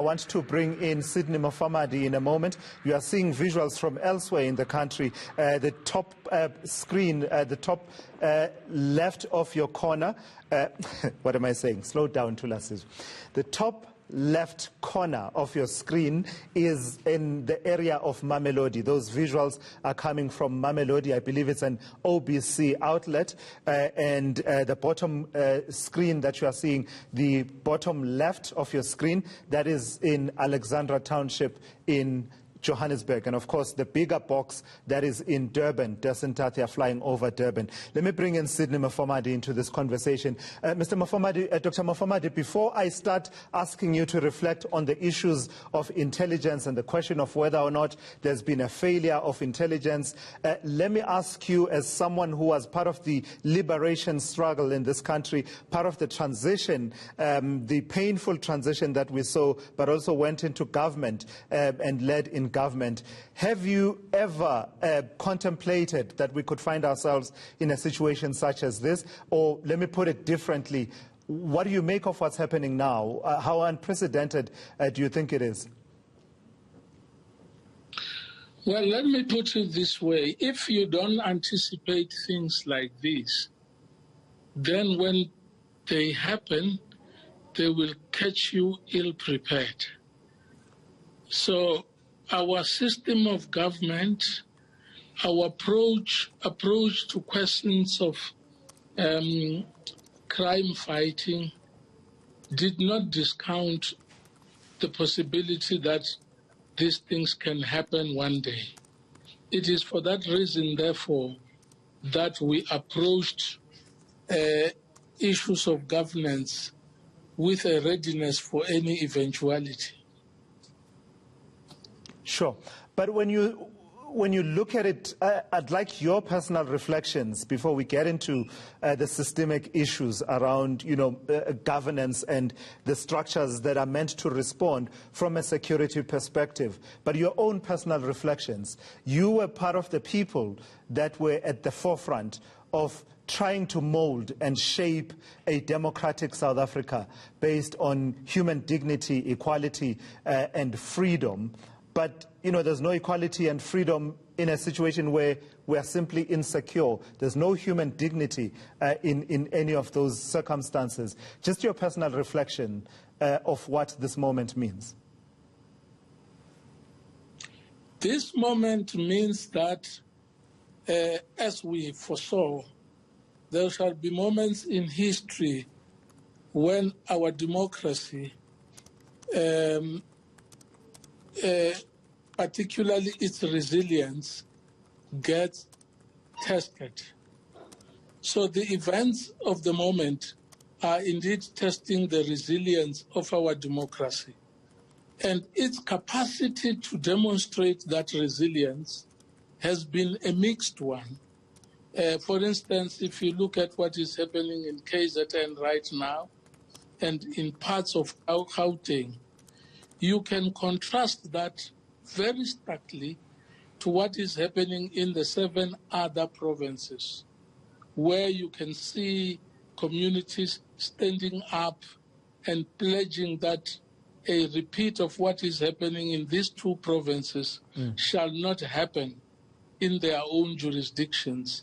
I want to bring in Sydney Mufamadi in a moment. You are seeing visuals from elsewhere in the country. The top screen, the top left of your corner. What am I saying? Slow down, Thulasizwe. The top left corner of your screen is in the area of Mamelodi. Those visuals are coming from Mamelodi. I believe it's an OBC outlet. And the bottom screen that you are seeing, the bottom left of your screen, that is in Alexandra Township in Johannesburg, and of course the bigger box that is in Durban, Desentatia flying over Durban. Let me bring in Sydney Mufamadi into this conversation. Mr. Mufamadi, Dr. Mufamadi, before I start asking you to reflect on the issues of intelligence and the question of whether or not there's been a failure of intelligence, let me ask you, as someone who was part of the liberation struggle in this country, part of the transition, the painful transition that we saw, but also went into government and led in government. Have you ever contemplated that we could find ourselves in a situation such as this? Or let me put it differently, what do you make of what's happening now? How unprecedented do you think it is? Well, let me put it this way. If you don't anticipate things like this, then when they happen, they will catch you ill-prepared. So our system of government, our approach to questions of crime fighting did not discount the possibility that these things can happen one day. It is for that reason, therefore, that we approached issues of governance with a readiness for any eventuality. Sure. But when you look at it, I'd like your personal reflections before we get into the systemic issues around, governance and the structures that are meant to respond from a security perspective. But your own personal reflections. You were part of the people that were at the forefront of trying to mold and shape a democratic South Africa based on human dignity, equality, and freedom. But, there's no equality and freedom in a situation where we are simply insecure. There's no human dignity in any of those circumstances. Just your personal reflection of what this moment means. This moment means that, as we foresaw, there shall be moments in history when our democracy, particularly its resilience, gets tested. So the events of the moment are indeed testing the resilience of our democracy. And its capacity to demonstrate that resilience has been a mixed one. For instance, if you look at what is happening in KZN right now and in parts of Gauteng, you can contrast that very starkly to what is happening in the 7 other provinces, where you can see communities standing up and pledging that a repeat of what is happening in these 2 provinces shall not happen in their own jurisdictions.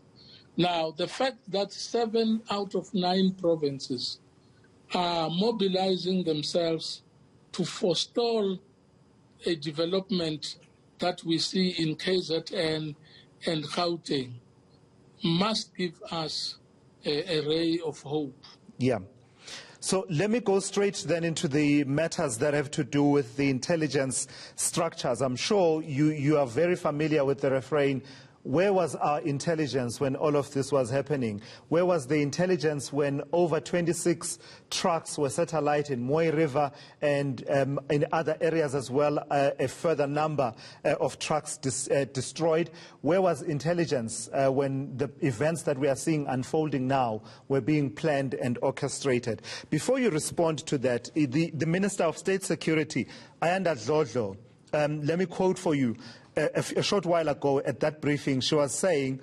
Now, the fact that 7 out of 9 provinces are mobilizing themselves to forestall a development that we see in KZN and Gauteng must give us a ray of hope. Yeah. So let me go straight then into the matters that have to do with the intelligence structures. I'm sure you are very familiar with the refrain, where was our intelligence when all of this was happening? Where was the intelligence when over 26 trucks were set alight in Mooi River and in other areas as well, a further number of trucks destroyed? Where was intelligence when the events that we are seeing unfolding now were being planned and orchestrated? Before you respond to that, the Minister of State Security, Ayanda Dlodlo, let me quote for you. A short while ago at that briefing, she was saying,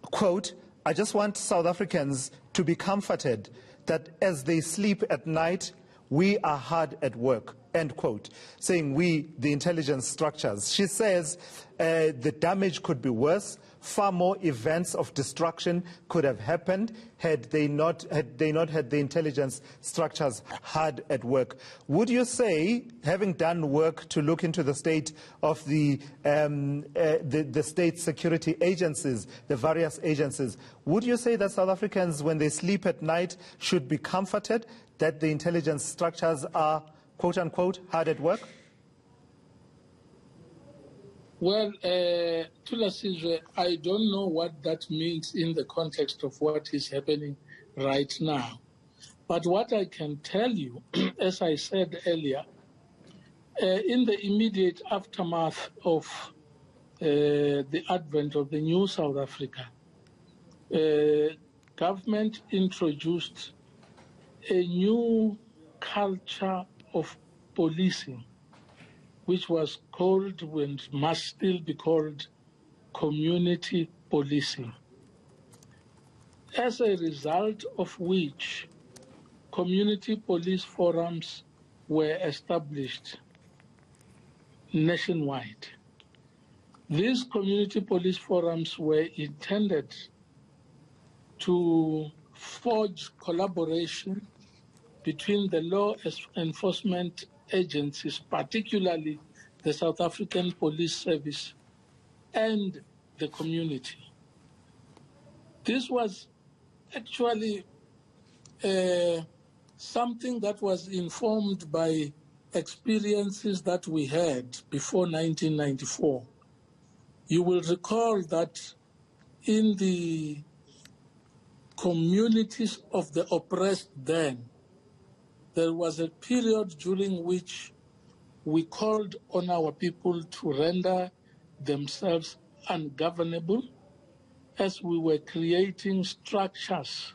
quote, "I just want South Africans to be comforted that as they sleep at night, we are hard at work." end quote, saying we, the intelligence structures. She says the damage could be worse. Far more events of destruction could have happened had they not had the intelligence structures hard at work. Would you say, having done work to look into the state of the state security agencies, the various agencies, would you say that South Africans, when they sleep at night, should be comforted that the intelligence structures are, quote unquote, hard at work? Well, Thulasizwe, I don't know what that means in the context of what is happening right now. But what I can tell you, as I said earlier, in the immediate aftermath of the advent of the new South Africa, government introduced a new culture of policing, which was called and must still be called community policing. As a result of which, community police forums were established nationwide. These community police forums were intended to forge collaboration between the law enforcement agencies, particularly the South African Police Service, and the community. This was actually something that was informed by experiences that we had before 1994. You will recall that in the communities of the oppressed then, there was a period during which we called on our people to render themselves ungovernable as we were creating structures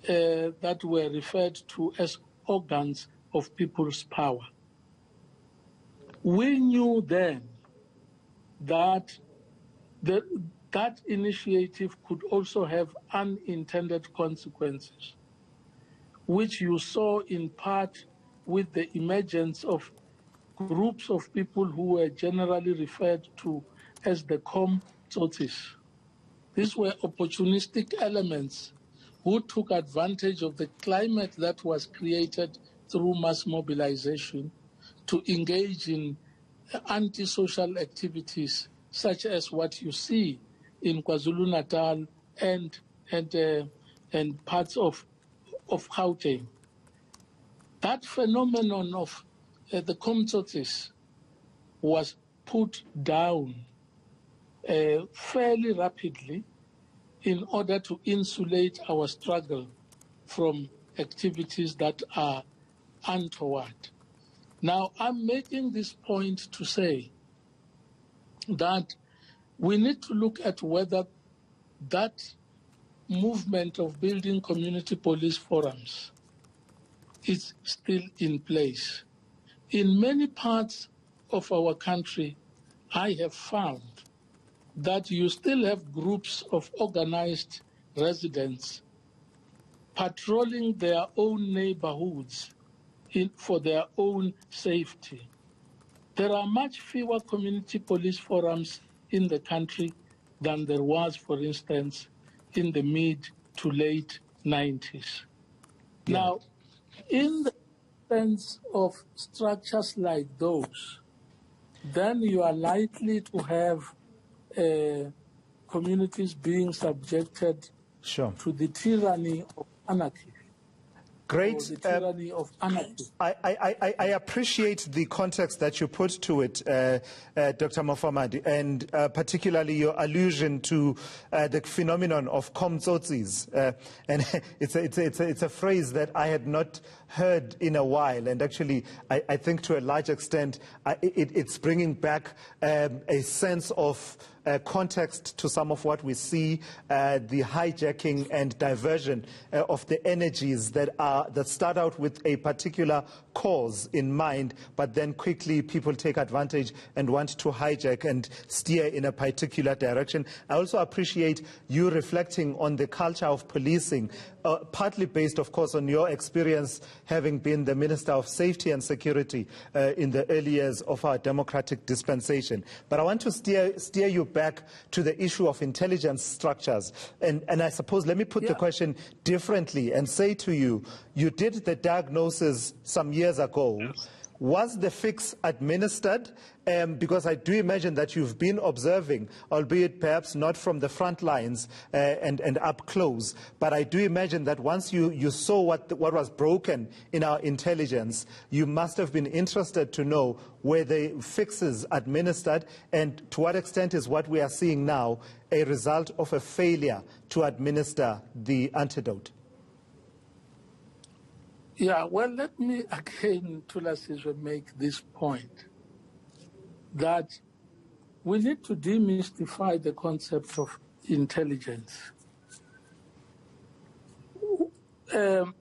that were referred to as organs of people's power. We knew then that that initiative could also have unintended consequences, which you saw in part with the emergence of groups of people who were generally referred to as the Komtsotsis. These were opportunistic elements who took advantage of the climate that was created through mass mobilization to engage in antisocial activities such as what you see in KwaZulu-Natal and parts of Gauteng. That phenomenon of the Komtsotsis was put down fairly rapidly in order to insulate our struggle from activities that are untoward. Now, I'm making this point to say that we need to look at whether that movement of building community police forums is still in place. In many parts of our country, I have found that you still have groups of organized residents patrolling their own neighborhoods for their own safety. There are much fewer community police forums in the country than there was, for instance, in the mid to late 90s. Yeah. Now, in the sense of structures like those, then you are likely to have communities being subjected to the tyranny of anarchy. Great. The tyranny of anarchy. I appreciate the context that you put to it, Dr. Mufamadi, and particularly your allusion to the phenomenon of Komtsotsis. And it's a phrase that I had not heard in a while, and actually I think to a large extent it's bringing back a sense of context to some of what we see, the hijacking and diversion of the energies that start out with a particular cause in mind, but then quickly people take advantage and want to hijack and steer in a particular direction. I also appreciate you reflecting on the culture of policing, partly based, of course, on your experience having been the Minister of Safety and Security in the early years of our democratic dispensation. But I want to steer you back to the issue of intelligence structures. And I suppose let me put the question differently and say to you, you did the diagnosis some years ago. Yes. Was the fix administered? Because I do imagine that you've been observing, albeit perhaps not from the front lines and up close, but I do imagine that once you saw what was broken in our intelligence, you must have been interested to know were the fixes administered, and to what extent is what we are seeing now a result of a failure to administer the antidote? Yeah, well, let me again, Thulasizwe, make this point that we need to demystify the concept of intelligence. The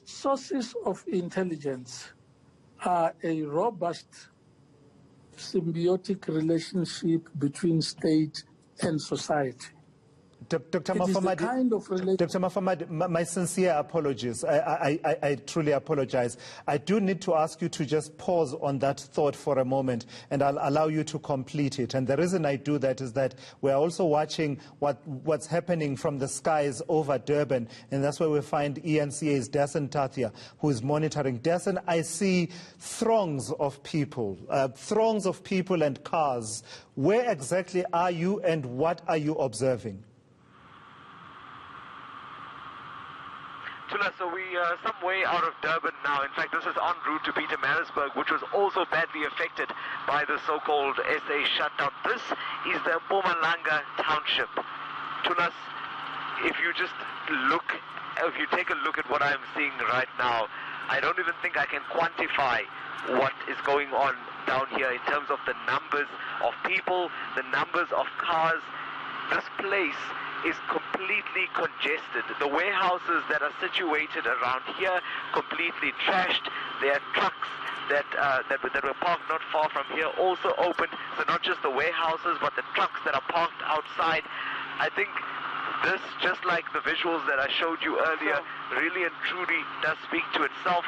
sources of intelligence are a robust symbiotic relationship between state and society. Dr. Mufamadi, my sincere apologies. I truly apologize. I do need to ask you to just pause on that thought for a moment, and I'll allow you to complete it. And the reason I do that is that we're also watching what's happening from the skies over Durban, and that's where we find eNCA's Dasen Tathia, who is monitoring. Dasen, I see throngs of people and cars. Where exactly are you, and what are you observing? Tula, so we are some way out of Durban now. In fact, this is en route to Pietermaritzburg, which was also badly affected by the so-called SA shutdown. This is the Mpumalanga township. Tula, if you take a look at what I'm seeing right now, I don't even think I can quantify what is going on down here in terms of the numbers of people, the numbers of cars. This place is completely congested. The warehouses that are situated around here, completely trashed. There are trucks that were parked not far from here, also opened. So not just the warehouses, but the trucks that are parked outside. I think this, just like the visuals that I showed you earlier, really and truly does speak to itself.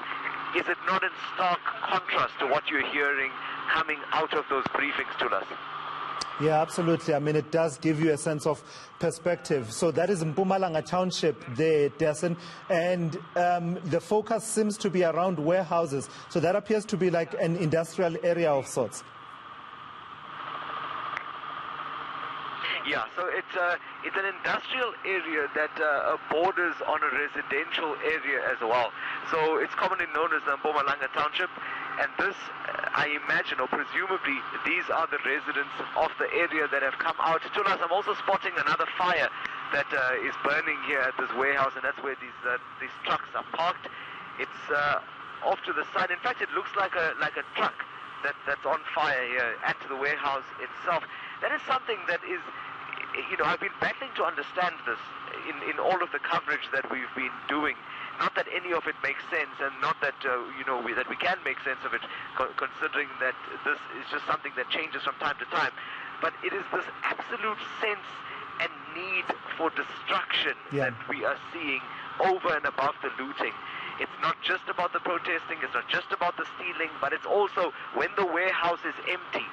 Is it not in stark contrast to what you're hearing coming out of those briefings to us? Yeah, absolutely. I mean, it does give you a sense of perspective. So that is Mpumalanga Township there, Dasen, and the focus seems to be around warehouses. So that appears to be like an industrial area of sorts. Yeah, so it's an industrial area that borders on a residential area as well. So it's commonly known as the Mpumalanga Township, and this, I imagine, or presumably, these are the residents of the area that have come out. Tulas, I'm also spotting another fire that is burning here at this warehouse, and that's where these trucks are parked. It's off to the side. In fact, it looks like a truck that's on fire here at the warehouse itself. That is something that is, I've been battling to understand this in all of the coverage that we've been doing. Not that any of it makes sense, and not that that we can make sense of it, considering that this is just something that changes from time to time. But it is this absolute sense and need for destruction that we are seeing over and above the looting. It's not just about the protesting, it's not just about the stealing, but it's also when the warehouse is empty,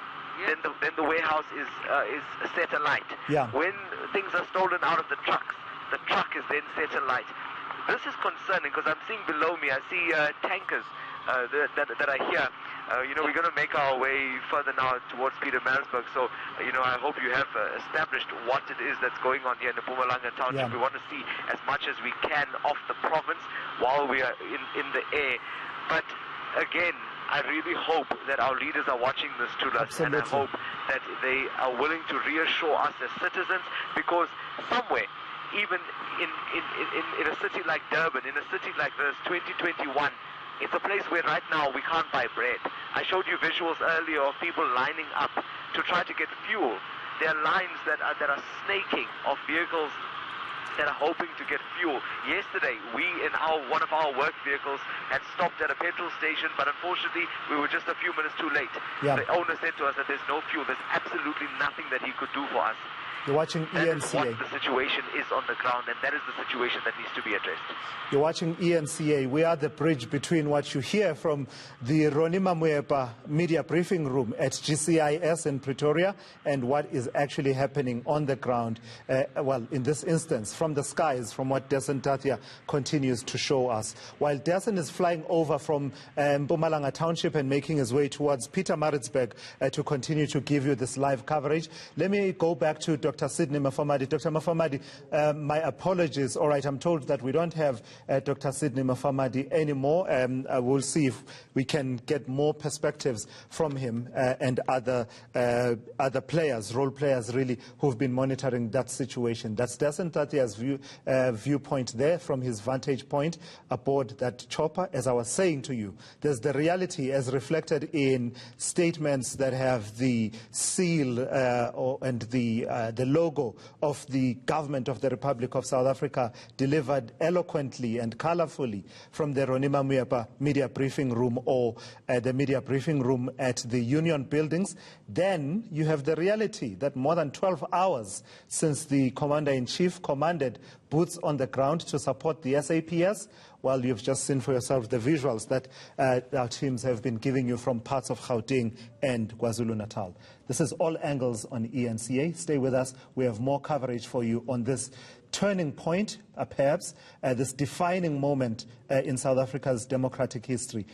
then the warehouse is set alight. Yeah. When things are stolen out of the trucks, the truck is then set alight. This is concerning because I'm seeing below me, I see tankers that are here. We're going to make our way further now towards Pietermaritzburg. So, I hope you have established what it is that's going on here in the Mpumalanga Township. Yeah. We want to see as much as we can of the province while we are in the air. But again, I really hope that our leaders are watching this to us, and I hope that they are willing to reassure us as citizens, because somewhere, even in a city like Durban, in a city like this, 2021, it's a place where right now we can't buy bread. I showed you visuals earlier of people lining up to try to get fuel. There are lines that are snaking of vehicles that are hoping to get fuel. Yesterday, we in one of our work vehicles had stopped at a petrol station, but unfortunately, we were just a few minutes too late. Yeah. The owner said to us that there's no fuel. There's absolutely nothing that he could do for us. You're watching That is eNCA. what the situation is on the ground, and that is the situation that needs to be addressed. You're watching eNCA. We are the bridge between what you hear from the Ronima Muepa media briefing room at GCIS in Pretoria and what is actually happening on the ground, well, in this instance, from the skies, from what Dessen Tathia continues to show us. While Dessen is flying over from Mpumalanga Township and making his way towards Pietermaritzburg to continue to give you this live coverage, let me go back to Dr. Sydney Mufamadi. Dr. Mufamadi, my apologies. All right, I'm told that we don't have Dr. Sydney Mufamadi anymore. We'll see if we can get more perspectives from him and other players, role players really, who've been monitoring that situation. That's Dessen Tathia's viewpoint there from his vantage point aboard that chopper. As I was saying to you, there's the reality as reflected in statements that have the seal and the logo of the government of the Republic of South Africa delivered eloquently and colorfully from the Ronima Muepa media briefing room or the media briefing room at the Union buildings. Then you have the reality that more than 12 hours since the Commander-in-Chief commanded boots on the ground to support the SAPS, well, you've just seen for yourself the visuals that our teams have been giving you from parts of Gauteng and KwaZulu-Natal. This is All Angles on eNCA. Stay with us. We have more coverage for you on this turning point, perhaps, this defining moment in South Africa's democratic history.